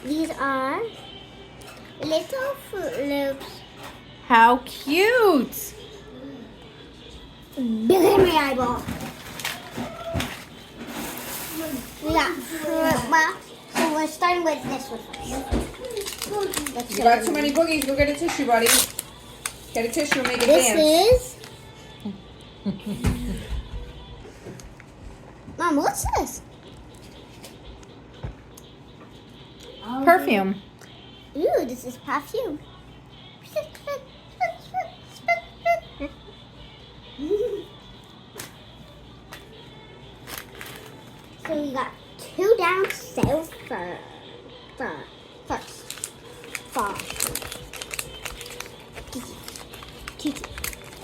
These are little Fruit Loops. How cute! Bigger than my eyeball. We got Fruit Box. So we're starting with this one first. You got too many boogies. Go get a tissue, buddy. Get a tissue and make it This dance. is... Mom, what's this? Perfume. Ooh, this is perfume. So we got 2 down south first. Titi.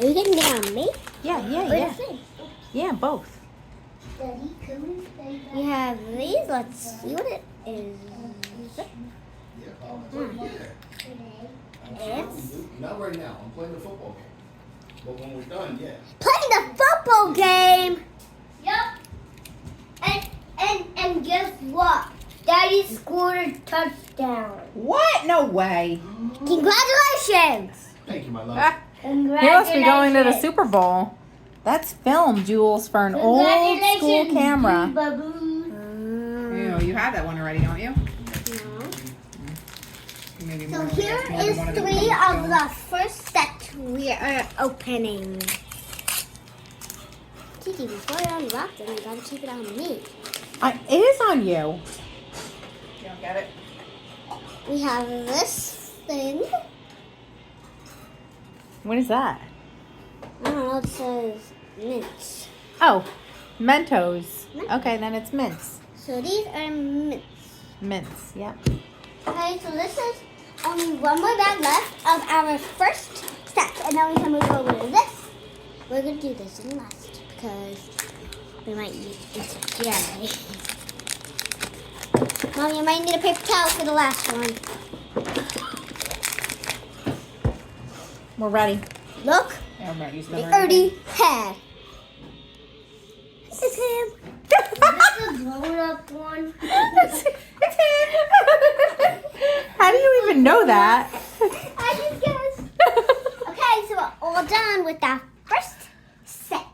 Are you getting it on me? Yeah. Or the Yeah, both. We have these. Let's see what it is. It's Not right now. I'm playing the football game. But when we're done, yeah. playing the football game. Yep. And guess what? Daddy scored a touchdown. What? No way. Congratulations. Thank you, my love. Ah, he must be going to the Super Bowl. That's film, Jules, for an old school camera. Ew, you have that one already, don't you? Maybe So more. here That's more than is one 3 them. of the first set we are opening. Kiki, before you unwrap them, you gotta keep it on me. It is on you. You don't get it? We have this thing. What is that? I don't know, it says mints. Oh, Mentos. Okay, then it's mints. So these are mints. Mints, yep. Okay, so this is only one more bag left of our first set. And then we can move over to this. We're going to do this in last because we might use it today. Mom, you might need a paper towel for the last one. We're ready. Look, Yeah, I'm not using they them. already had. It's him. This is a grown-up one. How do you even know that? I just guessed. Okay, so we're all done with that first set.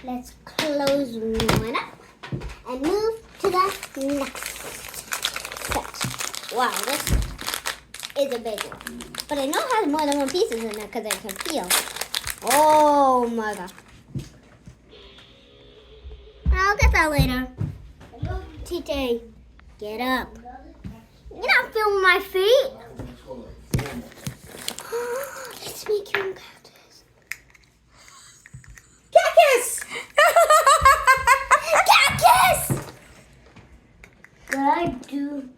Let's close one up and move to the next set. Wow, this is a big one. But I know it has more than one pieces in there because I can feel. Oh my god. I'll get that later. TJ, get up. You're not filming my feet. Let's make your own cactus. Cactus! Cactus! Could I do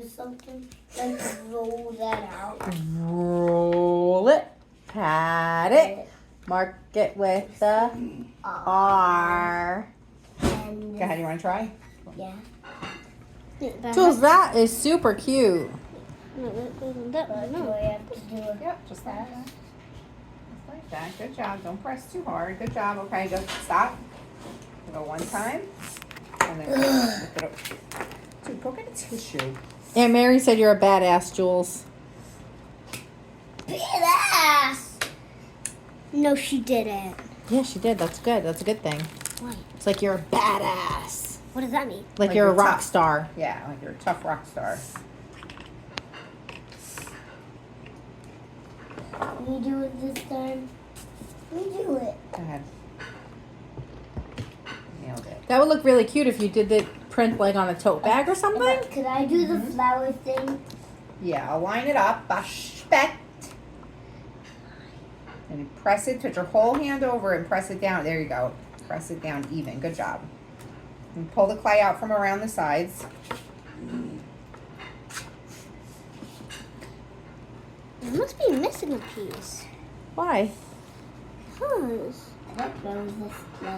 something? Like roll that out. Roll it. Pat it. Mark it with the R. And Go ahead, you want to try? yeah. Jules, that is super cute. No. Yep, just like that. Just like that. Good job. Don't press too hard. Good job. Okay, just stop. Go one time. And then lift it up. Dude, go get a tissue. Aunt Mary said you're a badass, Jules. Badass. No, she didn't. Yeah, she did. That's good. That's a good thing. Why? It's like you're a badass. What does that mean? Like you're a you're rock tough. star. Yeah, like you're a tough rock star. We do it this time. We do it. Go ahead. Nailed it. That would look really cute if you did the print like on a tote bag or something. Could I do the flower thing? Yeah, I'll line it up. Respect. And you press it, put your whole hand over and press it down. There you go. Press it down even. Good job. And pull the clay out from around the sides. I must be missing a piece. Why? Because.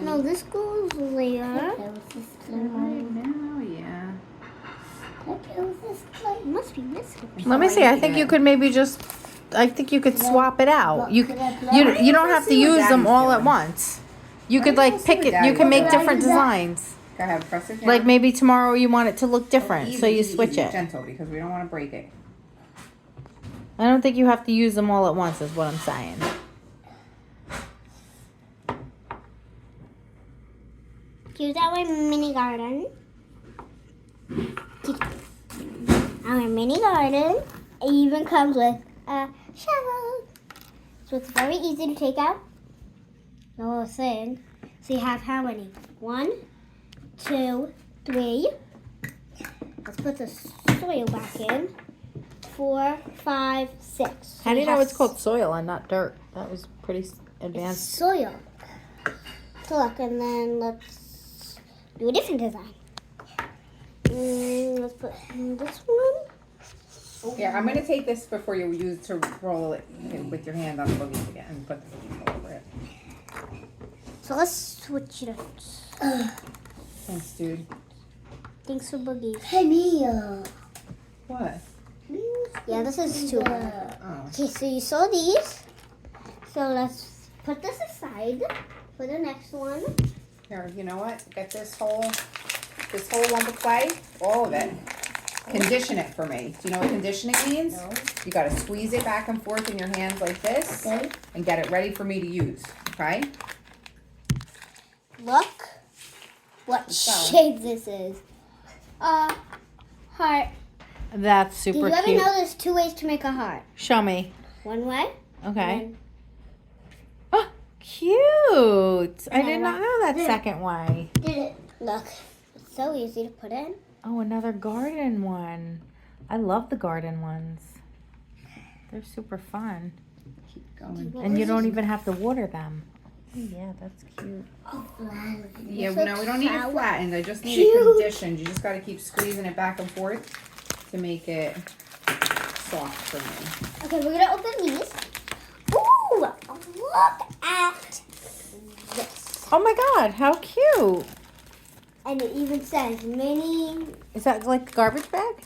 No, this goes there. Now, yeah. It must be missing a piece. Let me see. I think you could maybe just. I think you could swap it out. You don't have to see what use them Daddy's all at doing. once. You could Let me like see pick what it. You Daddy's can make doing. different designs. Go ahead, press it down. Like maybe tomorrow you want it to look different, so you Easy, switch easy, it. Gentle, because we don't want to break it. I don't think you have to use them all at once, is what I'm saying. Here's our mini garden. Our mini garden even comes with a shovel. So it's very easy to take out the whole thing. So you have how many? 1, 2, 3. Let's put the soil back in. 4, 5, 6. How do you know it's called soil and not dirt? That was pretty advanced. Soil. So look, and then let's do a different design. Let's put this one. Yeah, I'm gonna take this before you use it to roll it with your hand on the boogies again and put the boogies all over it. So let's switch it up. Thanks, dude. Thanks for boogies. Hey, Mia. What? Yeah, this is too bad. Oh. Okay, so you saw these. So let's put this aside for the next one. Here, you know what? Get this whole lump of clay, all of it. Condition it for me. Do you know what conditioning means? No. You gotta squeeze it back and forth in your hands like this Okay. and get it ready for me to use. Okay? Look what So. shape this is. Heart. That's Did super you ever cute. know there's 2 ways to make a heart? Show me. One way. Okay. and Oh, cute. I did Okay, not know that yeah. second way. Did it? Look, it's so easy to put in. Oh, another garden one. I love the garden ones. They're super fun. Keep going. And you don't even have to water them. Oh, yeah, that's cute. Oh, flowers. Yeah, Looks no, we don't need it flower- flattened. I just need Cute. it conditioned. You just gotta keep squeezing it back and forth to make it soft for me. Okay, we're gonna open these. Ooh, look at this. Oh my God, how cute. And it even says mini. Is that like a garbage bag?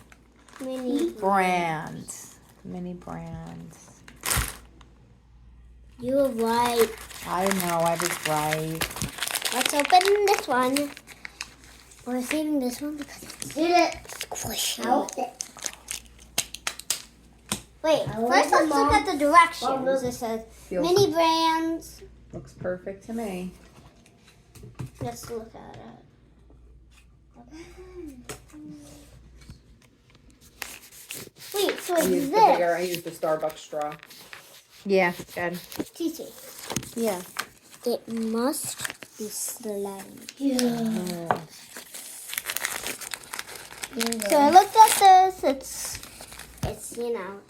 Brands. Mini brands. You were right. I know, I was right. Let's open this one. We're saving this one because it's squishy. Wait, first let's look at the directions. It says Feels- mini brands. Looks perfect to me. Let's look at it. Wait, so I it's used the bigger, I this. used the Starbucks straw. Yeah, good. TT. Yeah. It must be slimy. So I looked at this. It's you know,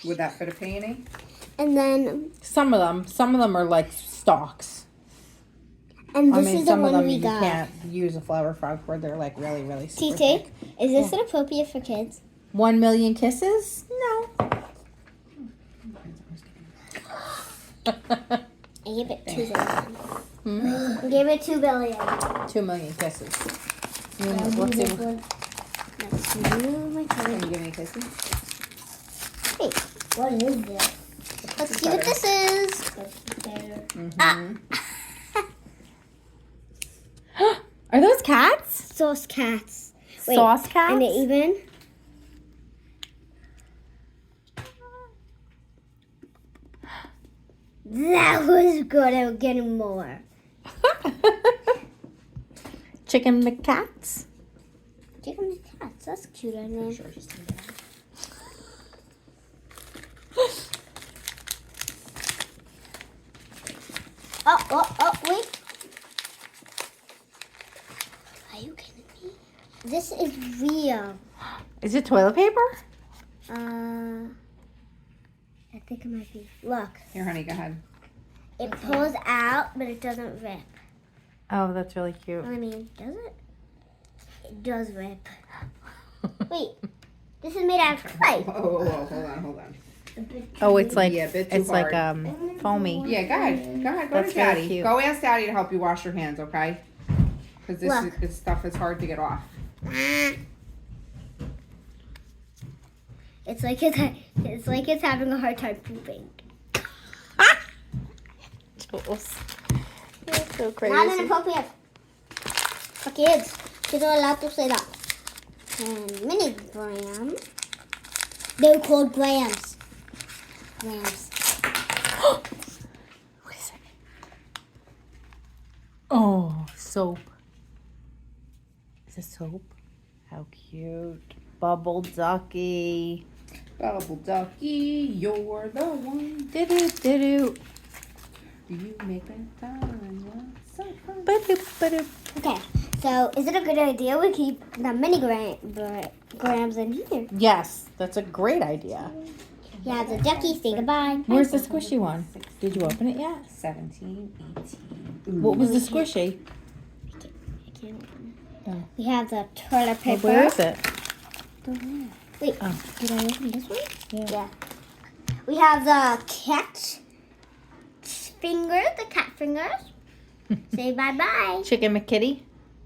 Would that fit a peony? and then Some of them are like stalks. and I this mean, is the some of one them we you got. can't use a flower frog where they're like really, really super TT, thick. is this inappropriate for kids? 1 million kisses? No. I gave it 2 billion. Hmm? I gave it 2 billion. 2 million kisses. Let's see. Let's do my Can turn. you give me a kissy? Wait, what is this? Let's see what this is. Mm-hmm. Are those cats? Sauce cats. Wait, Sauce cats? And it even. That was good. I'm getting more. Chicken McCats? Chicken and cats. That's cute. I mean. Sure, just leave it out. Oh, wait. Are you kidding me? This is real. Is it toilet paper? I think it might be. Look, Here, honey, go ahead. it pulls out, but it doesn't rip. Oh, that's really cute. I mean, does it? It does rip. Wait, this is made out of clay. Oh, hold on. Oh, it's like Yeah, a bit too it's like hard. foamy. Yeah, go ahead. Go ahead. Go That's to Daddy. really cute. Go ask Daddy to help you wash your hands, okay? Because Look. this stuff is hard to get off. It's like it's having a hard time pooping. Jules. You're so crazy. Not inappropriate For kids. Kids are allowed to say that. And mini grams. They're called grams. Grams. Wait a second. Oh, soap. Is it soap? How cute. Bubble Ducky. Bubble Ducky, you're the one. Doo-doo, doo-doo. Do you make it fun? So fun. Ba-doop, badoop. Okay, so is it a good idea we keep the mini grams in here? Yes, that's a great idea. Yeah, the ducky, say goodbye. Where's the squishy one? Did you open it yet? 17, 18. What was the squishy? I can't open it. Oh. We have the toilet Well, paper. where is it? Wait, Oh. did I open this one? Yeah. We have the cat fingers, the cat fingers. Say bye-bye. Chicken McKitty.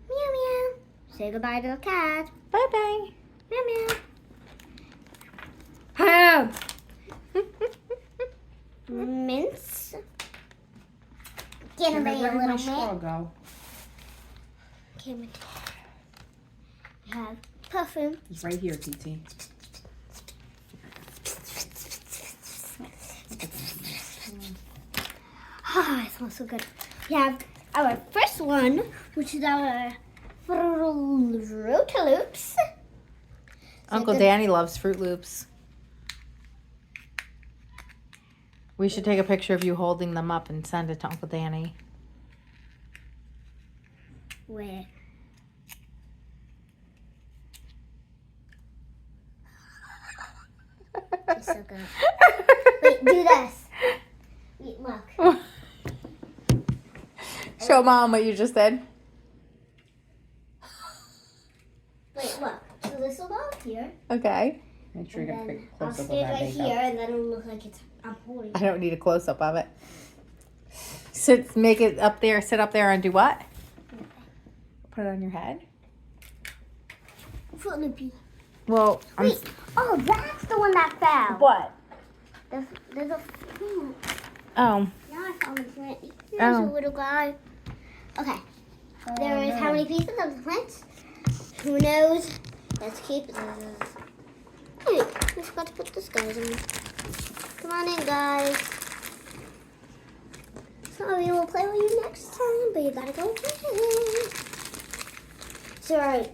Meow, meow. Say goodbye to the cat. Bye-bye. Meow, meow. Herb. Mince. Get away a Where did my little straw bit. go? Okay, we have perfume. It's right here, TT. Ah, it smells so good. We have our first one, which is our Fruit Loops. Uncle Danny loves Fruit Loops. We should take a picture of you holding them up and send it to Uncle Danny. Where? It's so good. Wait, do this. Wait, look. Show Mom what you just did. Wait, look. So this will go up here. Okay. Make sure you And get a then quick I'll close up of stand that right makeup. here, and then it'll look like I'm holding I it. don't need a close-up of it. Sit, make it up there, sit up there and do what? Put it on your head? Fruit Loopy. Well, Wait. Oh, that's the one that fell. What? There's a plant. Oh. Now I found the plant. There's a Oh. little guy. Okay. There is how many pieces of the plant? Who knows? Let's keep this. Wait, I forgot to put this guys in. Come on in, guys. So we will play with you next time, but you gotta go first. Sorry.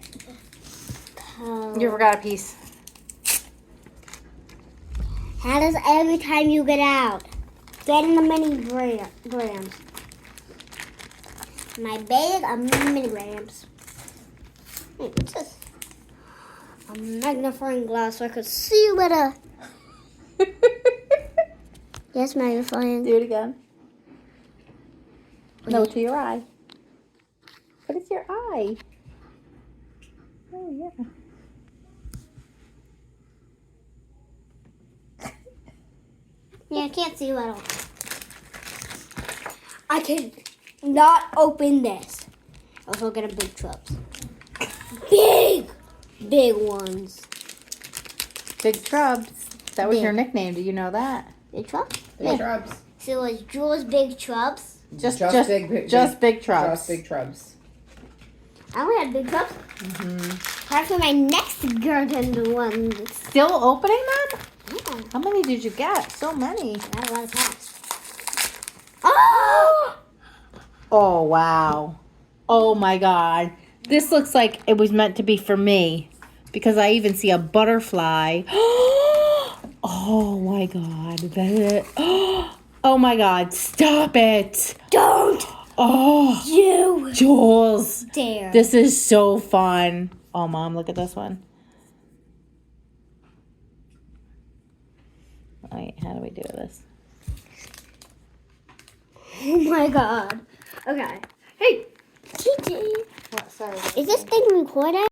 You forgot a piece. How does every time you get out? Get in the mini grams. My bag of mini grams. Wait, what's this? A magnifying glass so I could see better. Yes, magnifying. Do it again. No, to your eye. But it's your eye. Oh, yeah. Yeah, I can't see you at all. I can not open this. I was looking at big trucks. Big ones. Big Trubs. That was Big. your nickname. Do you know that? Big trucks? Big shrubs. So it was Jules Big Trubs. Just big Trubs. Just big shrubs. I only had big trucks. Mm-hmm. Time for my next garden one. Still opening them? Yeah, How many did you get? So many. I got a lot of packs. Oh! Oh, wow. Oh, my God. This looks like it was meant to be for me because I even see a butterfly. Oh, my God. Oh, my God. Stop it. Don't Oh, you Jules. dare. This is so fun. Oh, Mom, look at this one. Wait, how do we do this? Oh my god. Okay. Hey, Kiki. What? Sorry. Is this thing recorded?